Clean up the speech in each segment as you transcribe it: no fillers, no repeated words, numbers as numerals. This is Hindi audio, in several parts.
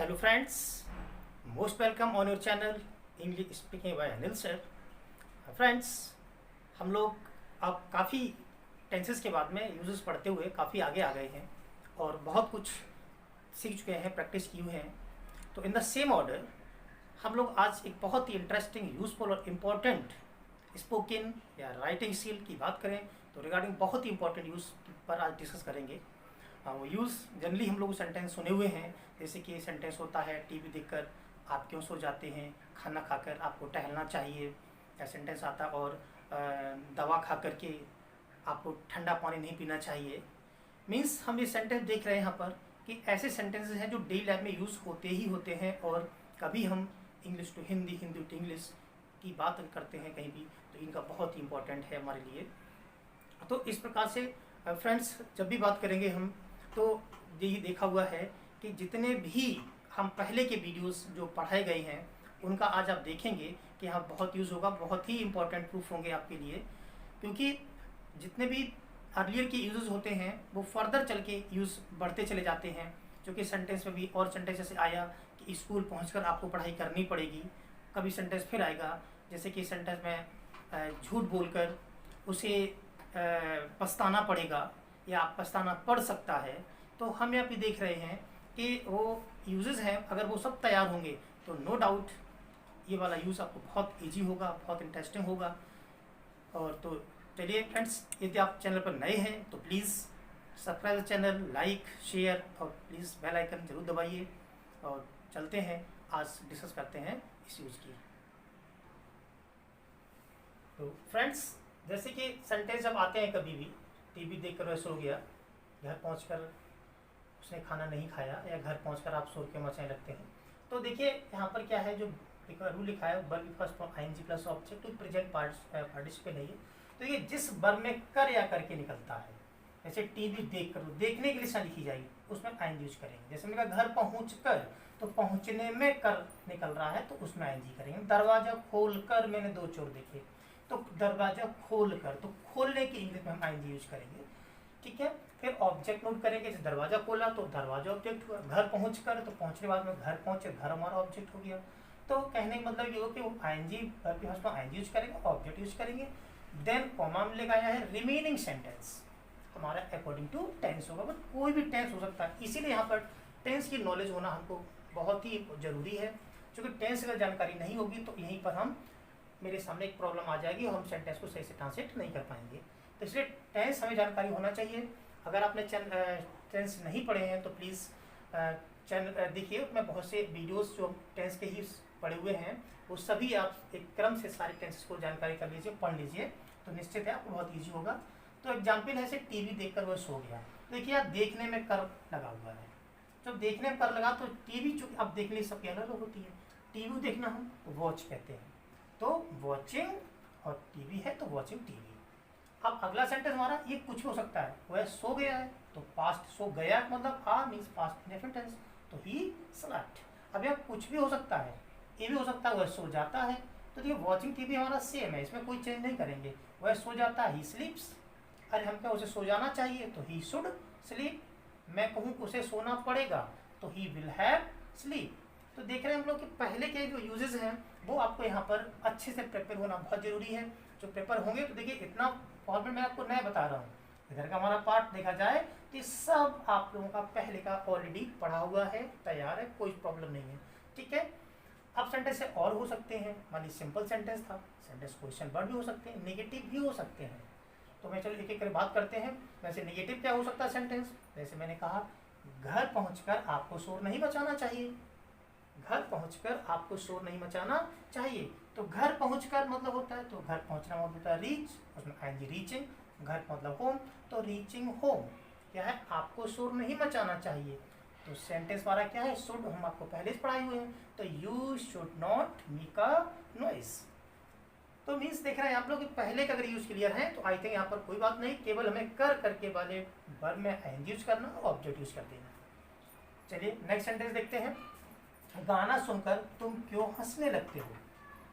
Hello friends, most welcome on your channel English speaking by Anil sir. Friends, हम लोग अब काफ़ी टेंसेस के बाद में यूजेस पढ़ते हुए काफ़ी आगे आ गए हैं और बहुत कुछ सीख चुके हैं, प्रैक्टिस की हुए हैं. तो इन द सेम ऑर्डर हम लोग आज एक बहुत ही इंटरेस्टिंग, यूजफुल और इम्पोर्टेंट स्पोकन या राइटिंग स्किल की बात करें तो रिगार्डिंग बहुत ही इंपॉर्टेंट यूज़ पर आज डिस्कस करेंगे. वो यूज़ जनरली हम लोग सेंटेंस सुने हुए हैं, जैसे कि सेंटेंस होता है टीवी देखकर आप क्यों सो जाते हैं, खाना खाकर आपको टहलना चाहिए, या सेंटेंस आता और दवा खा करके आपको ठंडा पानी नहीं पीना चाहिए. मीन्स हम ये सेंटेंस देख रहे हैं यहाँ पर कि ऐसे सेंटेंसेस हैं जो डेली लाइफ में यूज़ होते ही होते हैं, और कभी हम English to Hindi, Hindi to English की बात करते हैं कहीं भी, तो इनका बहुत ही इम्पोर्टेंट है हमारे लिए. तो इस प्रकार से फ्रेंड्स जब भी बात करेंगे हम तो यही देखा हुआ है कि जितने भी हम पहले के वीडियोस जो पढ़ाए गए हैं उनका आज आप देखेंगे कि यहाँ बहुत यूज़ होगा, बहुत ही इंपॉर्टेंट प्रूफ होंगे आपके लिए, क्योंकि जितने भी अर्लियर के यूज़ होते हैं वो फर्दर चल के यूज़ बढ़ते चले जाते हैं. जो कि सेंटेंस में भी और सेंटेंस जैसे आया कि स्कूल पहुंचकर आपको पढ़ाई करनी पड़ेगी, कभी सेंटेंस फिर आएगा जैसे कि सेंटेंस में झूठ बोलकर उसे पछताना पड़ेगा या पछताना पड़ सकता है. तो हम यहाँ पे देख रहे हैं कि वो यूजेस हैं, अगर वो सब तैयार होंगे तो नो डाउट ये वाला यूज़ आपको बहुत इजी होगा, बहुत इंटरेस्टिंग होगा. और तो चलिए फ्रेंड्स, यदि आप चैनल पर नए हैं तो please subscribe channel, like, share और प्लीज़ बेल आइकन जरूर दबाइए. और चलते हैं, आज डिस्कस करते हैं इस यूज़ की. तो फ्रेंड्स, जैसे कि सेंटेंस जब आते हैं कभी भी, टीवी देखकर वह सो गया, घर पहुंचकर उसने खाना नहीं खाया, या घर पहुंचकर आप शोर के मचाने लगते हैं. तो देखिए यहाँ पर क्या है, जो रूल लिखा है verb first form ING plus object to present participle है ये. तो ये जिस वर्ब में कर या करके निकलता है, जैसे टीवी देख कर, देखने के लिए लिखी जाएगी उसमें आईएनजी यूज करेंगे. जैसे मैंने कहा घर पहुँच कर, तो पहुँचने में कर निकल रहा है तो उसमें आईएनजी करेंगे. दरवाजा खोल कर मैंने दो चोर देखे, तो दरवाजा खोल कर, तो खोलने की इंग्लिश में हम आईएनजी यूज करेंगे. ठीक है. फिर ऑब्जेक्ट नोट करेंगे, जैसे दरवाजा खोला तो दरवाजा ऑब्जेक्ट हुआ, घर पहुंच कर तो पहुंचने बाद में घर पहुंचे, घर हमारा ऑब्जेक्ट हो गया. तो कहने का मतलब ये हो कि वो आईएनजी आईएनजी यूज करेंगे, ऑब्जेक्ट यूज करेंगे. देन कॉमा में लगाया है रिमेनिंग सेंटेंस हमारा अकॉर्डिंग टू टेंस होगा, बट कोई भी टेंस हो सकता है. इसीलिए यहाँ पर टेंस की नॉलेज होना हमको बहुत ही जरूरी है, क्योंकि टेंस अगर जानकारी नहीं होगी तो यहीं पर हम मेरे सामने एक प्रॉब्लम आ जाएगी और हम सेंटेंस को सही से ट्रांसलेट नहीं कर पाएंगे. तो इसलिए टेंस हमें जानकारी होना चाहिए. अगर आपने टेंस नहीं पढ़े हैं तो प्लीज़ चैनल देखिए, मैं बहुत से वीडियोस जो टेंस के ही पढ़े हुए हैं वो सभी आप एक क्रम से सारे टेंसेस को जानकारी कर लीजिए, पढ़ लीजिए, तो निश्चित है आपको बहुत ईजी होगा. तो एग्जाम्पल है, जैसे टीवी देखकर वह सो गया. देखिए आप देखने में कर लगा हुआ है, जब देखने में कर लगा तो टीवी जो आप देखने सबकी अलग होती है. टीवी देखना हम वॉच कहते हैं, तो वॉचिंग और टीवी है तो वॉचिंग टीवी. अब अगला सेंटेंस हमारा ये कुछ हो सकता है, वह सो गया है तो पास्ट सो गया मतलब आ मीन्स पास्ट इंडेफिनिट टेंस, तो ही स्लेप्ट. अब यह कुछ भी हो सकता है, ये भी हो सकता है वह सो जाता है. तो देखिए वॉचिंग टीवी हमारा सेम है, इसमें कोई चेंज नहीं करेंगे. वह सो जाता है, ही स्लीप्स. अरे हम क्या उसे सो जाना चाहिए तो ही शुड स्लीप. मैं कहूँ उसे सोना पड़ेगा तो ही विल हैव स्लीप. तो देख रहे हैं हम लोग कि पहले के जो यूजेस हैं वो आपको यहाँ पर अच्छे से प्रिपेयर होना बहुत जरूरी है. जो प्रिपेयर होंगे तो देखिए इतना फॉर्मेट मैं आपको नया बता रहा हूँ. इधर का हमारा पार्ट देखा जाए तो ये सब आप लोगों का पहले का ऑलरेडी पढ़ा हुआ है, तैयार है, कोई प्रॉब्लम नहीं है. ठीक है. अब सेंटेंस से और हो सकते हैं, मान लीजिए सिंपल सेंटेंस था, सेंटेंस क्वेश्चन वर्ड भी हो सकते हैं, नेगेटिव भी हो सकते हैं. तो मैं चलो एक एक कर बात करते हैं. वैसे नेगेटिव क्या हो सकता है सेंटेंस, जैसे मैंने कहा घर पहुँचकर आपको शोर नहीं मचाना चाहिए. घर पहुंचकर आपको शोर नहीं मचाना चाहिए. तो घर पहुंचकर मतलब होता है, तो घर पहुंचना मतलब होता है रीच, उसमें आएंगे रीचिंग. घर मतलब होम, तो रीचिंग होम क्या है, आपको शोर नहीं मचाना चाहिए. तो सेंटेंस वाला क्या है, शुड, हम आपको पहले से पढ़ाए हुए हैं, तो you should not make a noise. तो मीन्स देख रहे हैं आप लोग पहले का अगर यूज क्लियर है तो आई थिंक यहाँ पर कोई बात नहीं, केवल हमें कर करके वाले वर्ब में आईएनजी यूज करना और ऑब्जेक्ट यूज कर देना. चलिए नेक्स्ट सेंटेंस देखते हैं. गाना सुनकर तुम क्यों हंसने लगते हो.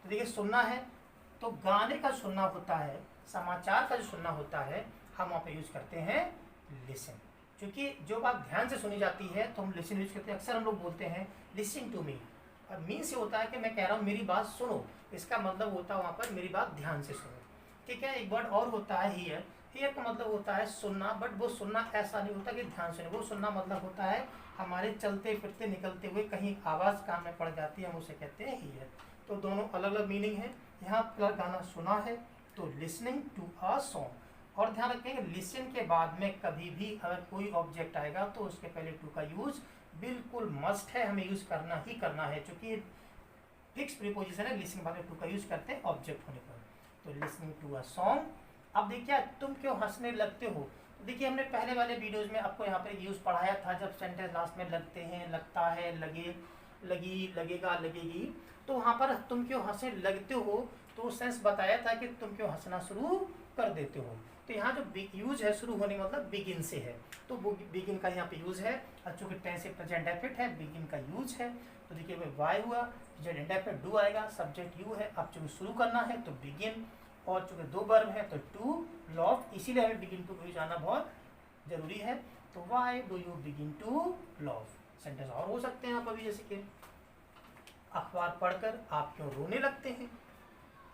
तो देखिए सुनना है तो गाने का सुनना होता है, समाचार का जो सुनना होता है हम वहाँ पे यूज करते हैं लिसन. क्योंकि जो बात ध्यान से सुनी जाती है तो हम लिसन यूज करते हैं। अक्सर हम लोग बोलते हैं लिसन टू मी, अब मीन से होता है कि मैं कह रहा हूँ मेरी बात सुनो, इसका मतलब होता है वहाँ पर मेरी बात ध्यान से सुनो। ठीक है, एक वर्ड और होता है हियर। हियर का मतलब होता है सुनना, बट वो सुनना ऐसा नहीं होता कि ध्यान सुने, वो सुनना मतलब होता है हमारे चलते फिरते निकलते हुए कहीं आवाज़ कान में पड़ जाती है, हम उसे कहते हैं हियर। तो दोनों अलग अलग मीनिंग है। यहाँ पर गाना सुना है तो लिसनिंग टू अ सॉन्ग। और ध्यान रखेंगे लिसन के बाद में कभी भी अगर कोई ऑब्जेक्ट आएगा तो उसके पहले टू का यूज बिल्कुल मस्ट है, हमें यूज करना ही करना है, क्योंकि फिक्स प्रीपोजिशन है। लिसन के बाद में टू का यूज करते हैं ऑब्जेक्ट होने पर। तो लिसनिंग टू अ सॉन्ग। अब देखिए तुम क्यों हंसने लगते हो, तो देखिए हमने पहले वाले वीडियोज में आपको यहाँ पर यूज पढ़ाया था, जब सेंटेंस लास्ट में लगते हैं, लगता है, लगे, लगी, लगेगा, लगेगी, तो वहाँ पर तुम क्यों हंसने लगते हो तो सेंस बताया था कि तुम क्यों हंसना शुरू कर देते हो। तो यहाँ जो यूज है शुरू होने मतलब बिगिन से है, तो वो बिगिन का यहाँ पे यूज है। और चूंकि टेंस से प्रेजेंट डेफिनिट है, बिगिन का यूज है, तो देखिए वाई हुआ, प्रेजेंट इंडेफिनिट डू आएगा, सब्जेक्ट यू है। अब चूंकि शुरू करना है तो बिगिन, और चूंकि दो वर्ब है तो टू, लव, इसीलिए हमें बिगिन टू का यूज आना बहुत जरूरी है। तो why do you begin to love. Sentence और हो सकते हैं आप अभी, जैसे कि अखबार पढ़कर आप क्यों रोने लगते हैं।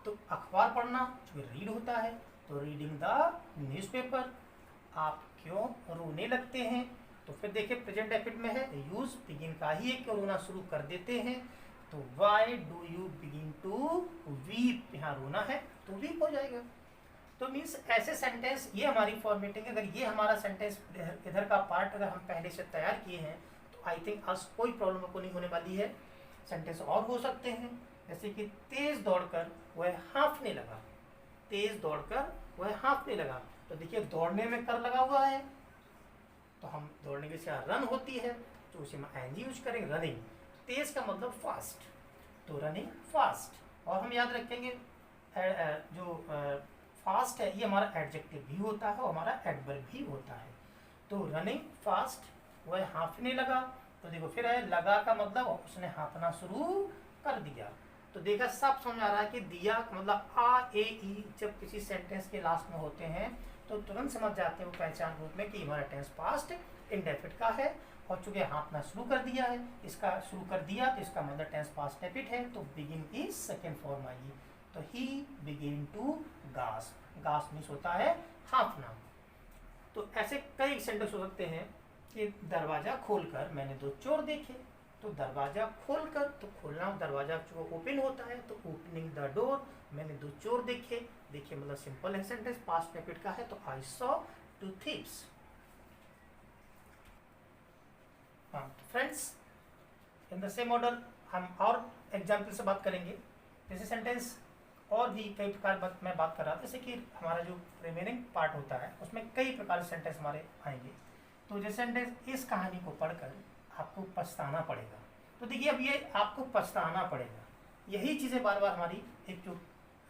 तो अखबार पढ़ना जो रीड होता है, तो रीडिंग द न्यूज़पेपर, आप क्यों रोने लगते हैं। तो फिर देखिए प्रेजेंट डेफिनिट में है यूज बिगिन का ही है, क्यों रोना शुरू कर देते हैं। तो why do you begin to weep, यहाँ रोना है तो वीप हो जाएगा। तो मीन्स ऐसे सेंटेंस, ये हमारी फॉर्मेटिंग है। अगर ये हमारा सेंटेंस इधर का पार्ट अगर हम पहले से तैयार किए हैं तो आई थिंक आज कोई प्रॉब्लम आपको नहीं होने वाली है। सेंटेंस और हो सकते हैं, जैसे कि तेज दौड़कर वह हाँफने लगा, तेज दौड़कर वह हाँफने लगा। तो देखिए दौड़ने में कर लगा हुआ है, तो हम दौड़ने की जगह रन होती है तो उसे हम एनजी यूज करेंगे, रनिंग। तेज का मतलब फास्ट, तो रनिंग फास्ट। और हम याद रखेंगे जो फास्ट है ये हमारा एडजेक्टिव भी होता है और हमारा एडवर्ब भी होता है। तो रनिंग फास्ट, वह हाँफने लगा, तो देखो फिर है लगा का मतलब उसने हाँफना शुरू कर दिया। तो देखा सब समझ आ रहा है कि दिया का मतलब आ ए ई जब किसी सेंटेंस के लास्ट में होते हैं तो तुरंत समझ जाते हैं वो पहचान रूप में कि हमारा टेंस पास्ट इंडेफिनिट का है। और चूंकि हाँफना शुरू कर दिया है, इसका शुरू कर दिया तो इसका मतलब टेंस पास्ट डेफिनिट है, तो बिगिन की सेकेंड फॉर्म आएगी। तो he begin to gasp, gasp means होता है हाँफना। तो ऐसे कई सेंटेंस हो सकते हैं कि दरवाजा खोलकर मैंने दो चोर देखे। तो दरवाजा खोलकर, तो खोलना दरवाजा जो ओपन होता है, तो ओपनिंग द डोर, मैंने दो चोर देखे। देखिए मतलब सिंपल है सेंटेंस, पास्ट डेफिनिट का है, तो आई सॉ टू थीव्स। हाँ friends, in the same order हम और एग्जाम्पल से बात करेंगे। जैसे सेंटेंस और भी कई प्रकार मैं बात कर रहा था, जैसे कि हमारा जो रिमेनिंग पार्ट होता है उसमें कई प्रकार के सेंटेंस हमारे आएंगे। तो जैसे सेंटेंस इस कहानी को पढ़कर आपको पछताना पड़ेगा, तो देखिए अब ये आपको पछताना पड़ेगा, यही चीज़ें बार बार हमारी एक जो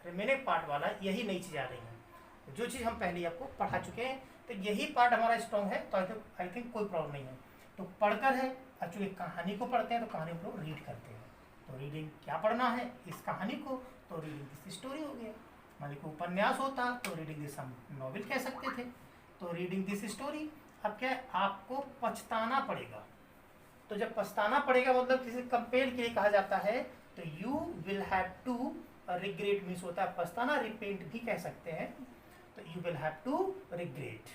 रिमेनिंग पार्ट वाला है यही नई चीज़ आ रही है। जो चीज़ हम पहले आपको पढ़ा चुके हैं तो यही पार्ट हमारा स्ट्रॉन्ग है, तो आई थिंक कोई प्रॉब्लम नहीं है। तो पढ़कर है, एक्चुअली कहानी को पढ़ते हैं तो कहानी को रीड करते हैं। तो रीडिंग क्या पढ़ना है, इस कहानी को, तो रीडिंग दिस स्टोरी हो गया। मान लीजिए उपन्यास होता तो रीडिंग दिस हम नॉवेल कह सकते थे, तो रीडिंग दिस स्टोरी। अब क्या है, आपको पछताना पड़ेगा। तो जब पछताना पड़ेगा मतलब किसी कंपेल के लिए कहा जाता है, तो you will have to, regret means होता है पछताना, रिपेंट भी कह सकते हैं, तो you will have to regret.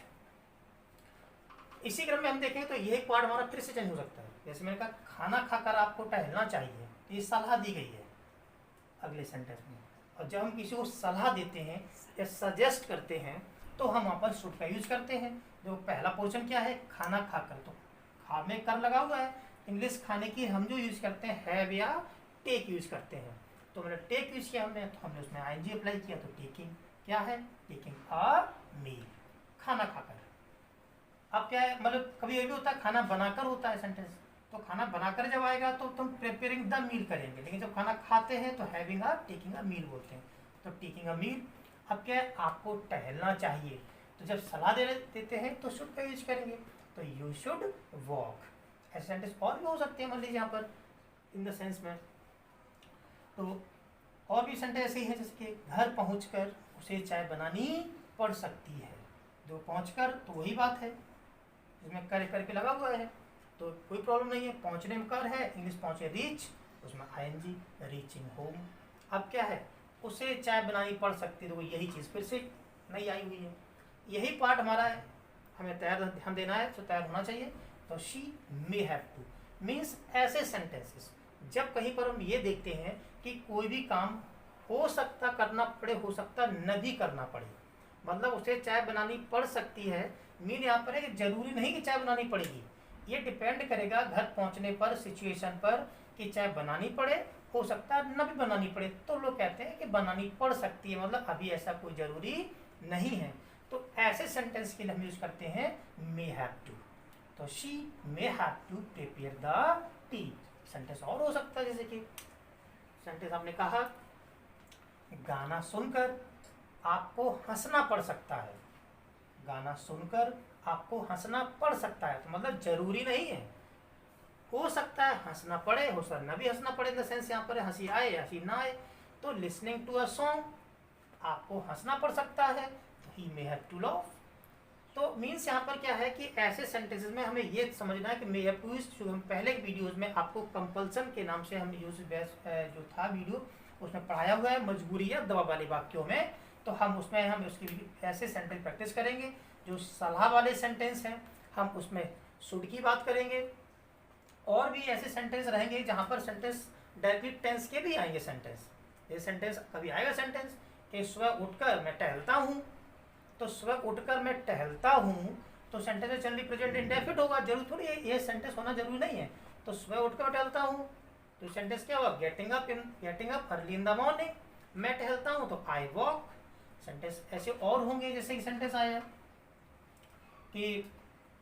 इसी क्रम में हम देखें तो यह पार्ट हमारा फिर से चेंज हो सकता है। जैसे मैंने कहा खाना खाकर आपको टहलना चाहिए, ये सलाह दी गई है अगले सेंटेंस में। और जब हम किसी को सलाह देते हैं या सजेस्ट करते हैं तो हम वहाँ पर शुड का यूज करते हैं। जो पहला पोर्शन क्या है, खाना खाकर, तो खा में कर लगा हुआ है। इंग्लिश खाने की हम जो यूज करते हैं हैव या टेक यूज करते हैं। तो मैंने टेक यूज किया हमने, तो हमने उसमें आईएनजी अप्लाई किया, तो टेकिंग क्या है, टेकिंग अ मील, खाना खाकर। अब क्या है, मतलब कभी ये भी होता है खाना बनाकर होता है सेंटेंस, तो खाना बनाकर जब आएगा तो तुम प्रिपेयरिंग द मील करेंगे, लेकिन जब खाना खाते हैं तो हैविंग अ, टेकिंग अ मील बोलते हैं, तो टेकिंग अ मील। अब क्या है, आपको टहलना चाहिए, तो जब सलाह देते हैं तो शुड का यूज करेंगे, तो यू शुड वॉक। ऐसे सेंटेंस और भी हो सकते हैं, मान लीजिए यहाँ पर इन द सेंस में। तो और भी सेंटेंस ऐसे ही हैं, जैसे कि घर पहुंचकर उसे चाय बनानी पड़ सकती है। जो पहुंचकर, तो वही बात है, जिसमें कर करके लगा हुआ है, तो कोई प्रॉब्लम नहीं है। पहुंचने में कर है, इंग्लिश पहुंचे रीच, उसमें आईएनजी, रीचिंग होम। अब क्या है, उसे चाय बनानी पड़ सकती है, तो यही चीज़ फिर से नई आई हुई है। यही पार्ट हमारा है, हमें तैयार ध्यान देना है, तो तैयार होना चाहिए। तो she may have two means ऐसे सेंटेंसेस जब कहीं पर हम ये देखते हैं कि कोई भी काम हो सकता करना पड़े, हो सकता न भी करना पड़े, मतलब उसे चाय बनानी पड़ सकती है, मीन यहाँ पर है कि जरूरी नहीं कि चाय बनानी पड़ेगी। ये डिपेंड करेगा घर पहुंचने पर, सिचुएशन पर, कि चाय बनानी पड़े, हो सकता है न भी बनानी पड़े। तो लोग कहते हैं कि बनानी पड़ सकती है, मतलब अभी ऐसा कोई जरूरी नहीं है। तो ऐसे सेंटेंस के लिए हम यूज करते हैं मे हैव टू। तो she may have to prepare the tea. Sentence और हो सकता है, जैसे कि सेंटेंस आपने कहा गाना सुनकर आपको हंसना पड़ सकता है। गाना सुनकर आपको हंसना पड़ सकता है, तो मतलब जरूरी नहीं है, हो सकता है हंसना पड़े, हो सकता न भी हंसना पड़े, इन द सेंस यहाँ पर हंसी आए या हंसी ना आए। तो लिसनिंग टू अ सॉन्ग आपको हंसना पड़ सकता है, तो ही मे हैव टू लाफ। तो मीन्स यहाँ पर क्या है कि ऐसे सेंटेंसेस में हमें ये समझना है कि मे हैव टू इज, जो हम पहले वीडियोज में आपको कंपल्सन के नाम से हम यूज जो था वीडियो उसमें पढ़ाया हुआ है, मजबूरी या दबाव वाले वाक्यों में। तो हम उसमें हम उसकी ऐसे सेंटेंस प्रैक्टिस करेंगे। जो सलाह वाले सेंटेंस हैं हम उसमें शुड की बात करेंगे, और भी ऐसे सेंटेंस रहेंगे जहाँ पर सेंटेंस डायरेक्टली टेंस के भी आएंगे सेंटेंस। ये सेंटेंस कभी आएगा सेंटेंस कि सुबह उठकर मैं टहलता हूँ, तो सुबह उठकर मैं टहलता हूँ, तो सेंटेंस जनरली प्रेजेंट इंडेफिनिट होगा, जरूर थोड़ी ये सेंटेंस होना जरूरी नहीं है। तो सुबह उठकर मैं टहलता हूँ, तो सेंटेंस क्या होगा, getting up early in the morning. मैं टहलता हूँ तो आई वॉक। सेंटेंस ऐसे और होंगे, जैसे कि सेंटेंस आया कि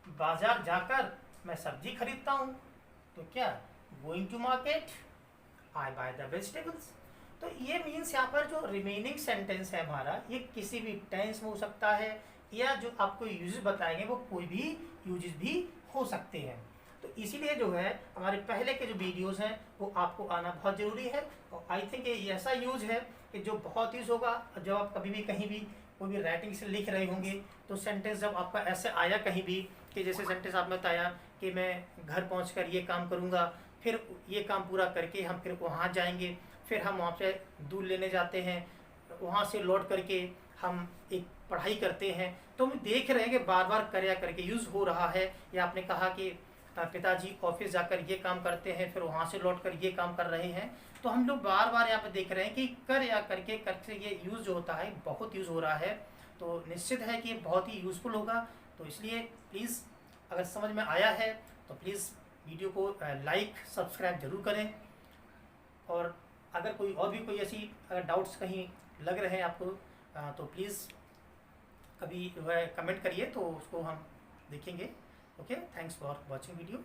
बाजार जाकर मैं सब्जी खरीदता हूँ, तो क्या going to market I buy the vegetables. तो ये मीन्स यहाँ पर जो रिमेनिंग सेंटेंस है हमारा, ये किसी भी टेंस में हो सकता है, या जो आपको यूजेस बताएंगे वो कोई भी यूजेस भी हो सकते हैं। तो इसीलिए जो है हमारे पहले के जो वीडियोस हैं वो आपको आना बहुत ज़रूरी है। और आई थिंक ये ऐसा यूज है कि जो बहुत यूज होगा, जब आप कभी भी कहीं भी कोई भी राइटिंग से लिख रहे होंगे, तो सेंटेंस जब आपका ऐसे आया कहीं भी, कि जैसे सेंटेंस आपने बताया कि मैं घर पहुंचकर ये काम करूंगा, फिर ये काम पूरा करके हम फिर वहाँ जाएंगे, फिर हम वहाँ से दूध लेने जाते हैं, वहाँ से लौट करके हम एक पढ़ाई करते हैं, तो हम देख रहे हैं कि बार बार कर या करके यूज़ हो रहा है। या आपने कहा कि पिताजी ऑफिस जाकर ये काम करते हैं, फिर वहाँ से लौट कर ये काम कर रहे हैं, तो हम लोग बार बार यहाँ पे देख रहे हैं कि कर या करके करके ये यूज़ जो होता है बहुत यूज़ हो रहा है। तो निश्चित है कि ये बहुत ही यूज़फुल होगा। तो इसलिए प्लीज़ अगर समझ में आया है तो प्लीज़ वीडियो को लाइक सब्सक्राइब जरूर करें। और अगर कोई और भी कोई ऐसी अगर डाउट्स कहीं लग रहे हैं आपको, तो प्लीज़ कभी जो है कमेंट करिए, तो उसको हम देखेंगे। Okay, thanks for watching video.